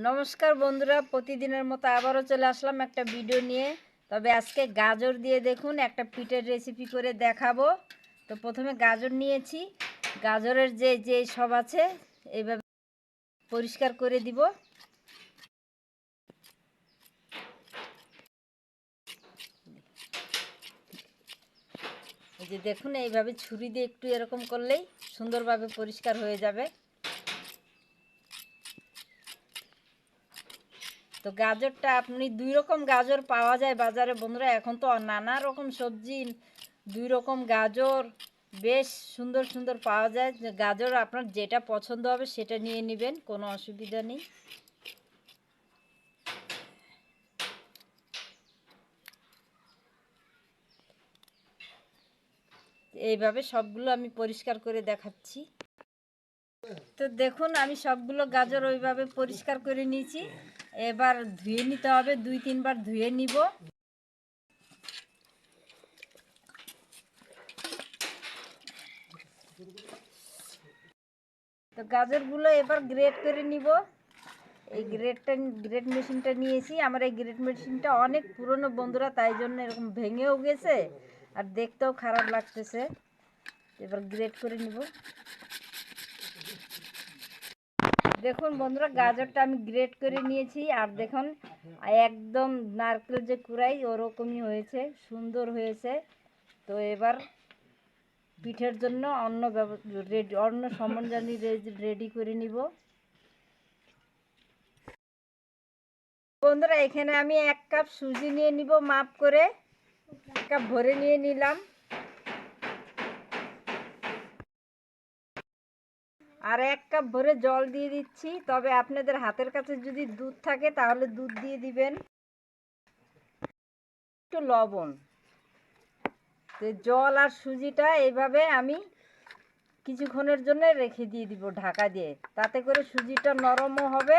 নমস্কার বন্ধুরা, প্রতিদিনের মতো আবারও চলে আসলাম একটা ভিডিও নিয়ে। তবে আজকে গাজর দিয়ে দেখুন একটা পিঠের রেসিপি করে দেখাবো। তো প্রথমে গাজর নিয়েছি, গাজরের যে সব আছে এইভাবে পরিষ্কার করে দিব। এই যে দেখুন, এইভাবে ছুরি দিয়ে একটু এরকম করলেই সুন্দরভাবে পরিষ্কার হয়ে যাবে। তো গাজরটা আপনি দুই রকম গাজর পাওয়া যায় বাজারে বন্ধুরা। এখন তো নানা রকম সবজি, দুই রকম গাজর বেশ সুন্দর সুন্দর পাওয়া যায়। গাজর আপনার যেটা পছন্দ হবে সেটা নিয়ে নেবেন, কোনো অসুবিধা নেই। এইভাবে সবগুলো আমি পরিষ্কার করে দেখাচ্ছি। তো দেখুন, আমি সবগুলো গাজর ওইভাবে পরিষ্কার করে নিয়েছি। এবার ধুয়ে নিতে হবে, 2-3 বার ধুয়ে নিব। তো গাজরগুলো এবার গ্রেট করে নিব। এই গ্রেট মেশিনটা নিয়েছি। আমার এই গ্রেট মেশিনটা অনেক পুরনো বন্ধুরা, তাই জন্য এরকম ভেঙেও গেছে আর দেখতেও খারাপ লাগতেছে। এবার গ্রেট করে নিব। দেখুন বন্ধুরা, গাজরটা আমি গ্রেট করে নিয়েছি। আর দেখুন একদম নারকেল যে কুড়াই ওরকমই হয়েছে, সুন্দর হয়েছে। তো এবার পিঠের জন্য অন্য সরঞ্জাম রেডি করে নিব। বন্ধুরা, এখানে আমি 1 কাপ সুজি নিয়ে নিব মাপ করে। 1 কাপ ভরে নিয়ে নিলাম। আর 1 কাপ ভরে জল দিয়ে দিচ্ছি। তবে আপনাদের হাতের কাছে যদি দুধ থাকে তাহলে দুধ দিয়ে দিবেন, একটু লবণ। তো জল আর সুজিটা এইভাবে আমি কিছুক্ষণের জন্য রেখে দিয়ে দিব ঢাকা দিয়ে। তাতে করে সুজিটা নরমও হবে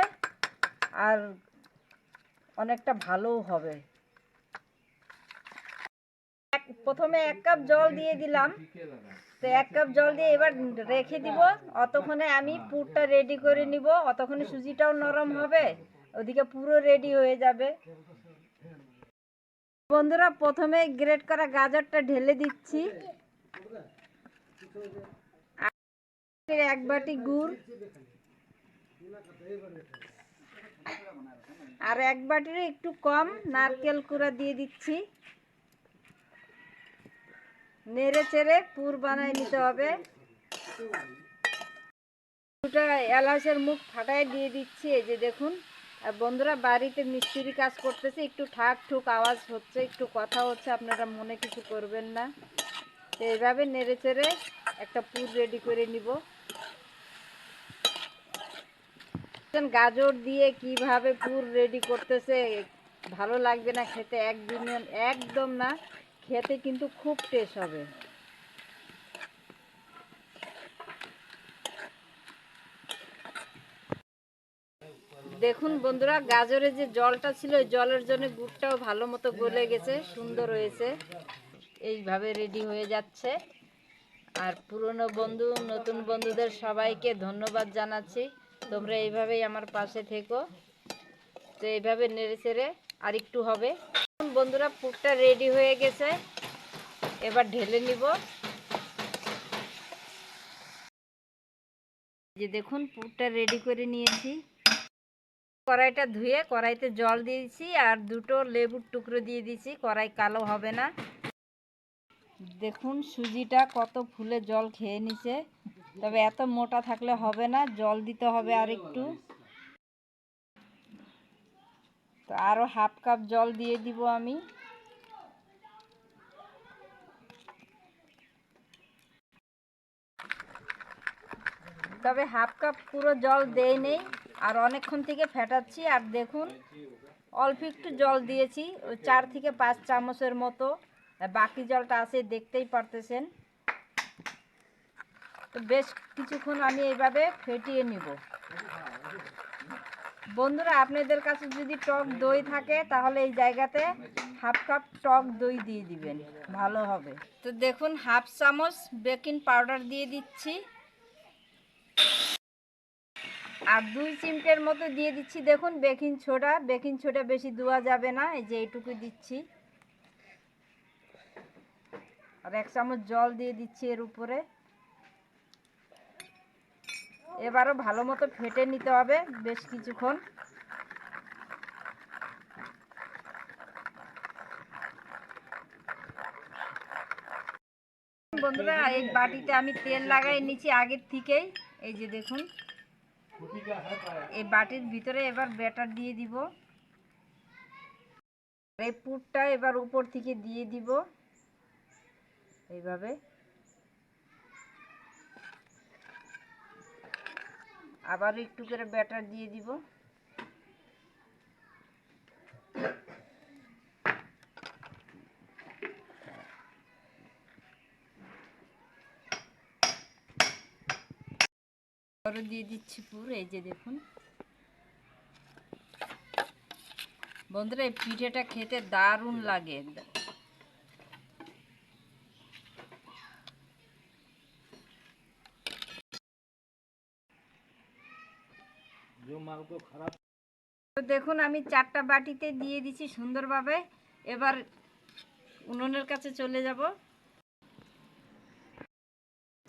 আর অনেকটা ভালোও হবে। প্রথমে 1 কাপ জল দিয়ে দিলাম। তো 1 কাপ জল দিয়ে এবার রেখে দিব। অতক্ষণে আমি পুরটা রেডি করে নিব। অতক্ষণে সুজিটাও নরম হবে, ওদিকে পুরো রেডি হয়ে যাবে। বন্ধুরা, প্রথমে গ্রেট করা গাজরটা ঢেলে দিচ্ছি। 1 বাটি গুড় আর 1 বাটির একটু কম নারকেল কুড়া দিয়ে দিচ্ছি। নেড়ে চেড়ে পুর বানায় নিতে হবে। দুটো এলাচের মুখ ফাটায় দিয়ে দিচ্ছি। এই যে দেখুন। আর বন্ধুরা, বাড়িতে মিস্ত্রি কাজ করতেছে, একটু ঠাক ঠুক আওয়াজ হচ্ছে, একটু কথা হচ্ছে, আপনারা মনে কিছু করবেন না। তো এইভাবে নেড়ে চেড়ে একটা পুর রেডি করে নিব। গাজর দিয়ে কিভাবে পুর রেডি করতেছে, ভালো লাগবে না খেতে? একদম না, খেতে কিন্তু খুব টেস্ট হবে। দেখুন বন্ধুরা, গাজরের যে জলটা ছিল ওই জলের জন্য গুড়টাও ভালো মতো গলে গেছে, সুন্দর হয়েছে। এইভাবে রেডি হয়ে যাচ্ছে। আর পুরনো বন্ধু নতুন বন্ধুদের সবাইকে ধন্যবাদ জানাচ্ছি। তোমরা এইভাবেই আমার পাশে থেকো। তো এইভাবে নেড়ে চেড়ে আর একটু হবে। বন্ধুরা, পুরটা রেডি হয়ে গেছে, এবার ঢেলে নিব। যে দেখুন, পুরটা রেডি করে নিয়েছি। কড়াইটা ধুয়ে কড়াইতে জল দিয়েছি আর 2টো লেবুর টুকরো দিয়ে দিয়েছি, কড়াই কালো হবে না। দেখুন সুজিটা কত ফুলে জল খেয়ে নিছে। তবে এত মোটা থাকলে হবে না, জল দিতে হবে আর একটু। তো আরও 1/2 কাপ জল দিয়ে দিব আমি। তবে 1/2 কাপ পুরো জল দেই নেই, আর অনেকক্ষণ থেকে ফেটাচ্ছি। আর দেখুন অল্প একটু জল দিয়েছি, ওই 4 থেকে 5 চামচের মতো। বাকি জলটা আছে, দেখতেই পারতেছেন। তো বেশ কিছুক্ষণ আমি এইভাবে ফেটিয়ে নিব। বন্ধুরা, আপনাদের কাছে যদি টক দই থাকে তাহলে এই জায়গাতে 1/2 কাপ টক দই দিয়ে দিবেন, ভালো হবে। তো দেখুন 1/2 চামচ বেকিং পাউডার দিয়ে দিচ্ছি। আর 2 চিমটের মতো দিয়ে দিচ্ছি দেখুন বেকিং সোডা। বেকিং সোডা বেশি দেওয়া যাবে না, এই যে এইটুকু দিচ্ছি। আর 1 চামচ জল দিয়ে দিচ্ছি এর উপরে। এবারও ভালো মতো ফেটে নিতে হবে বেশ কিছুক্ষণ। বন্ধুরা এই বাটিতে আমি তেল লাগাই নিচ্ছি আগের থেকেই, এই যে দেখুন। এই বাটির ভিতরে এবার ব্যাটার দিয়ে দিব। এই পুরটা এবার উপর থেকে দিয়ে দিব এইভাবে। আবার একটু করে ব্যাটার দিয়ে দিব। আরো দিয়ে দিচ্ছি পুর, এই যে দেখুন। বন্ধুরা এই পিঠেটা খেতে দারুণ লাগে। তো দেখুন আমি 4টা বাটিতে দিয়ে দিচ্ছি সুন্দরভাবে। এবার উনুনের কাছে চলে যাব।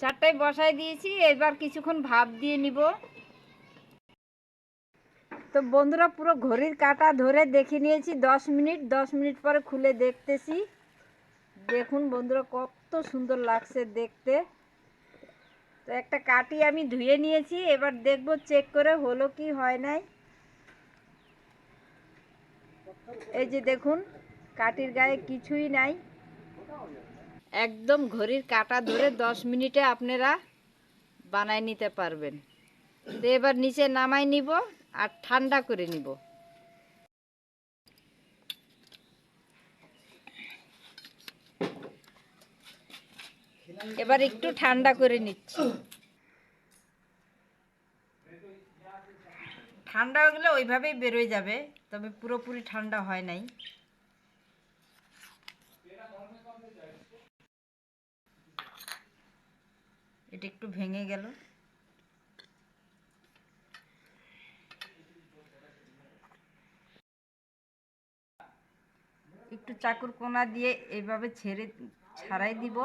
4টায় বসায় দিয়েছি, এবার কিছুক্ষণ ভাপ দিয়ে নিব। তো বন্ধুরা পুরো ঘড়ির কাঁটা ধরে দেখে নিয়েছি 10 মিনিট। 10 মিনিট পরে খুলে দেখতেছি। দেখুন বন্ধুরা কত সুন্দর লাগছে দেখতে। তো একটা কাটি আমি ধুয়ে নিয়েছি, এবার দেখব চেক করে হলো কি হয় নাই। এই যে দেখুন কাটির গায়ে কিছুই নাই, একদম ঘড়ির কাঁটা ধরে 10 মিনিটে আপনারা বানায় নিতে পারবেন। তো এবার নিচে নামাই নিব আর ঠান্ডা করে নিব। এবার একটু ঠান্ডা করে নিচ্ছি। ঠান্ডা হয়ে গেলে ওইভাবেই বেরোয় যাবে, তবে পুরোপুরি ঠান্ডা হয় নাই। এটা একটু ভেঙে গেল। একটু চাকুর কোনা দিয়ে এইভাবে ছাড়াই দিব।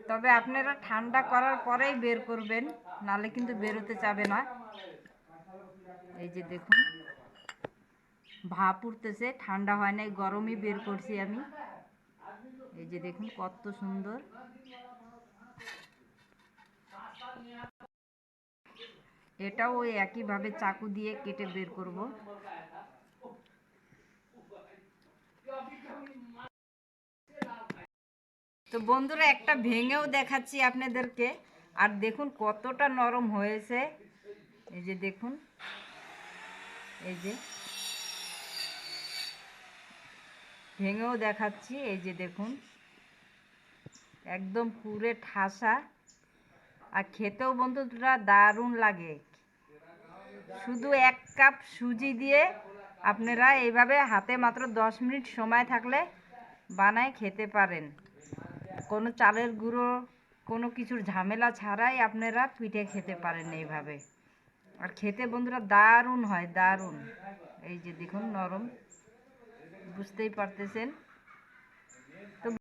তবে আপনারা ঠান্ডা করার পরেই বের করবেন, নালে কিন্তু বেরোতে চাবে না। এই যে দেখুন ভাপ উঠতেছে, ঠান্ডা হয় নাই, গরমই বের করছি আমি। এই যে দেখুন কত সুন্দর। এটাও ওই একইভাবে চাকু দিয়ে কেটে বের করব। তো বন্ধুরা একটা ভেঙেও দেখাচ্ছি আপনাদেরকে। আর দেখুন কতটা নরম হয়েছে, এই যে দেখুন। এই যে ভেঙেও দেখাচ্ছি, এই যে দেখুন একদম পুরে ঠাসা। আর খেতেও বন্ধুরা দারুণ লাগে। শুধু 1 কাপ সুজি দিয়ে আপনারা এইভাবে হাতে মাত্র 10 মিনিট সময় থাকলে বানায় খেতে পারেন। কোনো চালের গুঁড়ো কোনো কিছুর ঝামেলা ছাড়াই আপনারা পিঠে খেতে পারেন এইভাবে। আর খেতে বন্ধুরা দারুণ হয়, দারুণ। এই যে দেখুন নরম, বুঝতেই পারতেছেন।